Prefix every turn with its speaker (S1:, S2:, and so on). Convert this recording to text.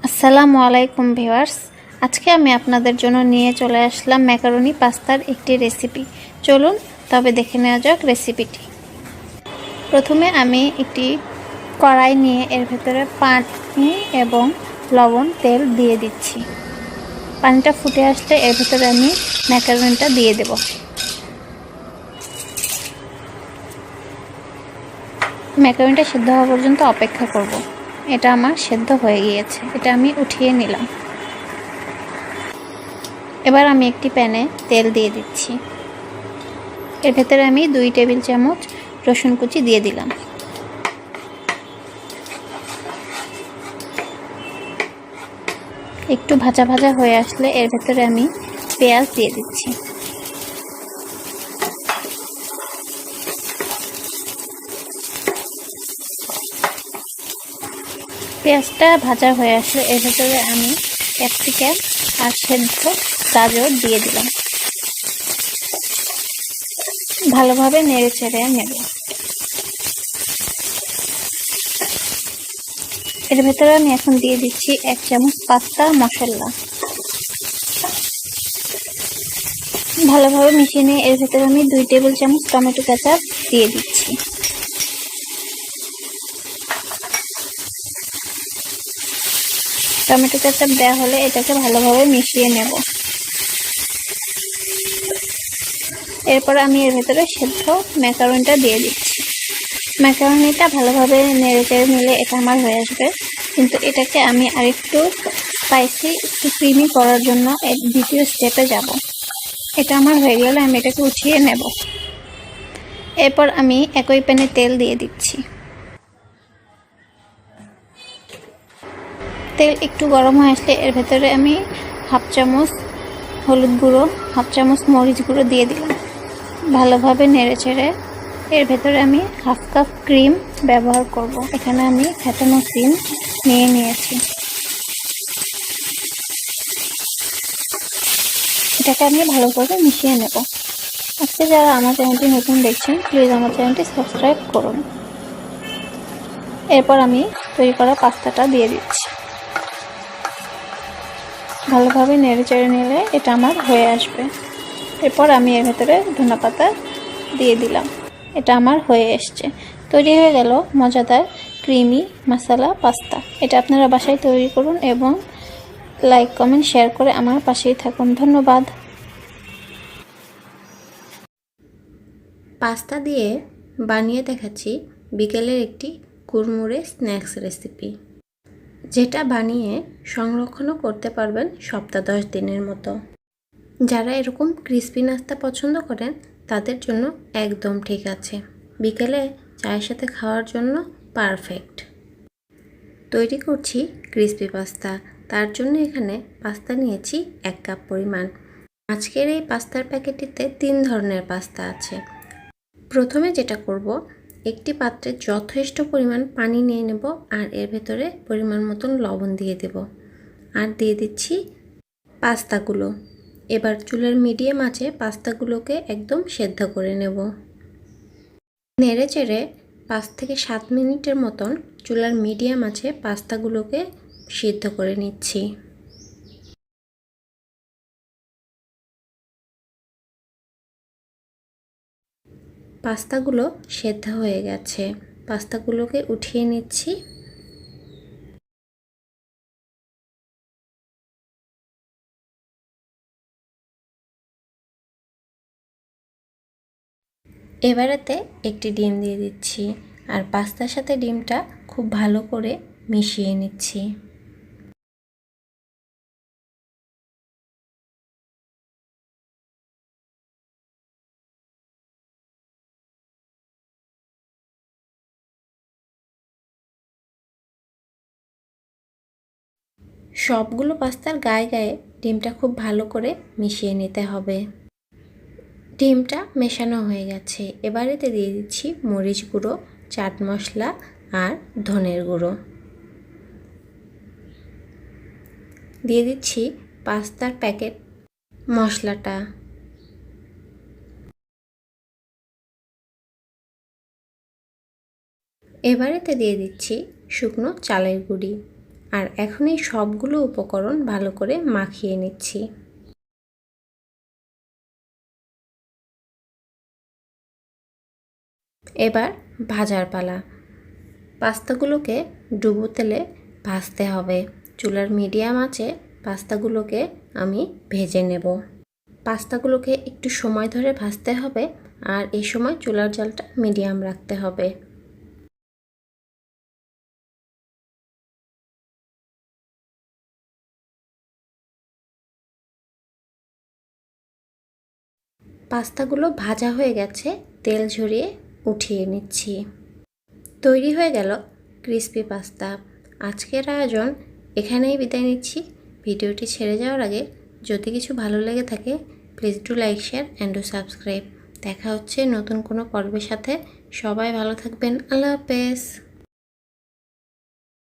S1: আসসালামু আলাইকুম ভিউয়ার্স। আজকে আমি আপনাদের জন্য নিয়ে চলে আসলাম ম্যাকারনি পাস্তার একটি রেসিপি। চলুন তবে দেখে নেওয়া যাক রেসিপিটি। প্রথমে আমি একটি কড়াই নিয়ে এর ভেতরে পানি এবং লবণ তেল দিয়ে দিচ্ছি। পানিটা ফুটে আসলে এর ভেতরে আমি ম্যাকারনিটা দিয়ে দেব। ম্যাকারনিটা সিদ্ধ হওয়া পর্যন্ত অপেক্ষা করব। এটা আমার সিদ্ধ হয়ে গিয়েছে, এটা আমি উঠিয়ে নিলাম। এবার আমি একটি প্যানে তেল দিয়ে দিচ্ছি। এর ভেতরে আমি 2 টেবিল চামচ রসুন কুচি দিয়ে দিলাম। একটু ভাজা ভাজা হয়ে আসলে এর ভেতরে আমি পেঁয়াজ দিয়ে দিচ্ছি। পেঁয়াজটা ভাজা হয়ে আসলে এর ভেতরে আমি ক্যাপসিকাম আর সেদ্ধ গাজর দিয়ে দিলাম। ভালোভাবে নেড়ে চেড়ে নেব। এর ভেতরে আমি এখন দিয়ে দিচ্ছি 1 চামচ পাস্তা মশলা। ভালোভাবে মিশিয়ে নিয়ে এর ভেতরে আমি 2 টেবিল চামচ টমেটো কেচাপ দিয়ে দিচ্ছি। টমেটো কেচাপ দেওয়া হলে এটাকে ভালোভাবে মিশিয়ে নেব। এরপর আমি এর ভেতরে সেদ্ধ ম্যাকারনিটা দিয়ে দিচ্ছি। ম্যাকারনিটা ভালোভাবে নেড়েচেড়ে নিলে এটা আমার হয়ে আসবে, কিন্তু এটাকে আমি আরেকটু স্পাইসি, একটু ক্রিমি করার জন্য দ্বিতীয় স্টেপে যাব। এটা আমার হয়ে গেলে আমি এটাকে উঠিয়ে নেব। এরপর আমি একই প্যানে তেল দিয়ে দিচ্ছি। তেল একটু গরম হয়ে আসলে এর ভেতরে আমি 1/2 চামচ হলুদ গুঁড়ো, 1/2 চামচ মরিচ গুঁড়ো দিয়ে দিলাম। ভালোভাবে নেড়েচেড়ে এর ভেতরে আমি 1/2 কাপ ক্রিম ব্যবহার করব। এখানে আমি ফেটানো ক্রিম নিয়ে নিয়েছি। এটাকে আমি ভালোভাবে মিশিয়ে নেব। আজকে যারা আমার চ্যানেলটি নতুন দেখছেন, প্লিজ আমার চ্যানেলটি সাবস্ক্রাইব করুন। এরপর আমি তৈরি করা পাস্তাটা দিয়ে দিচ্ছি। ভালোভাবে নেড়েচেড়ে নিলে এটা আমার হয়ে আসবে। এরপর আমি এর ভেতরে ধনেপাতা দিয়ে দিলাম। এটা আমার হয়ে এসছে। তৈরি হয়ে গেল মজাদার ক্রিমি মশলা পাস্তা। এটা আপনারা বাসায় তৈরি করুন এবং লাইক, কমেন্ট, শেয়ার করে আমার পাশেই থাকুন। ধন্যবাদ।
S2: পাস্তা দিয়ে বানিয়ে দেখাচ্ছি বিকেলের একটি কুড়মুড়ে স্ন্যাক্স রেসিপি, যেটা বানিয়ে সংরক্ষণও করতে পারবেন সপ্তাহ 10 দিনের মতো। যারা এরকম ক্রিস্পি নাস্তা পছন্দ করেন তাদের জন্য একদম ঠিক আছে। বিকেলে চায়ের সাথে খাওয়ার জন্য পারফেক্ট। তৈরি করছি ক্রিস্পি পাস্তা। তার জন্য এখানে পাস্তা নিয়েছি 1 কাপ পরিমাণ। আজকের এই পাস্তার প্যাকেটটিতে 3 ধরনের পাস্তা আছে। প্রথমে যেটা করব, একটি পাত্রে যথেষ্ট পরিমাণ পানি নিয়ে নেব আর এর ভেতরে পরিমাণ মতন লবণ দিয়ে দেব আর দিয়ে দিচ্ছি পাস্তাগুলো। এবার চুলার মিডিয়াম আঁচে পাস্তাগুলোকে একদম সেদ্ধ করে নেব। নেড়ে চেড়ে 5 থেকে 7 মিনিটের মতন চুলার মিডিয়াম আঁচে পাস্তাগুলোকে সিদ্ধ করে নিচ্ছি। পাস্তাগুলো সেদ্ধ হয়ে গেছে। পাস্তাগুলোকে উঠিয়ে নিচ্ছি। এবারেতে একটি ডিম দিয়ে দিচ্ছি আর পাস্তার সাথে ডিমটা খুব ভালো করে মিশিয়ে নিচ্ছি। সবগুলো পাস্তার গায়ে গায়ে ডিমটা খুব ভালো করে মিশিয়ে নিতে হবে। ডিমটা মেশানো হয়ে গেছে। এবারেতে দিয়ে দিচ্ছি মরিচ গুঁড়ো, চাট মশলা আর ধনের গুঁড়ো। দিয়ে দিচ্ছি পাস্তার প্যাকেট মশলাটা। এবারেতে দিয়ে দিচ্ছি শুকনো চালের গুঁড়ি আর এখন এই সবগুলো উপকরণ ভালো করে মাখিয়ে নিচ্ছি। এবার ভাজার পালা। পাস্তাগুলোকে ডুবো তেলে ভাজতে হবে। চুলার মিডিয়াম আঁচে পাস্তাগুলোকে আমি ভেজে নেব। পাস্তাগুলোকে একটু সময় ধরে ভাজতে হবে, আর এই সময় চুলার জালটা মিডিয়াম রাখতে হবে। পাস্তাগুলো ভাজা হয়ে গেছে, তেল ঝরিয়ে উঠিয়ে নিচ্ছি। তৈরি হয়ে গেল ক্রিসপি পাস্তা। আজকের আয়োজন এখানেই বিদায় নিচ্ছি। ভিডিওটি ছেড়ে যাওয়ার আগে যদি কিছু ভালো লেগে থাকে please do like, share and do subscribe. দেখা হচ্ছে নতুন কোনো পর্বের সাথে। সবাই ভালো থাকবেন। আল্লাহ হাফেজ।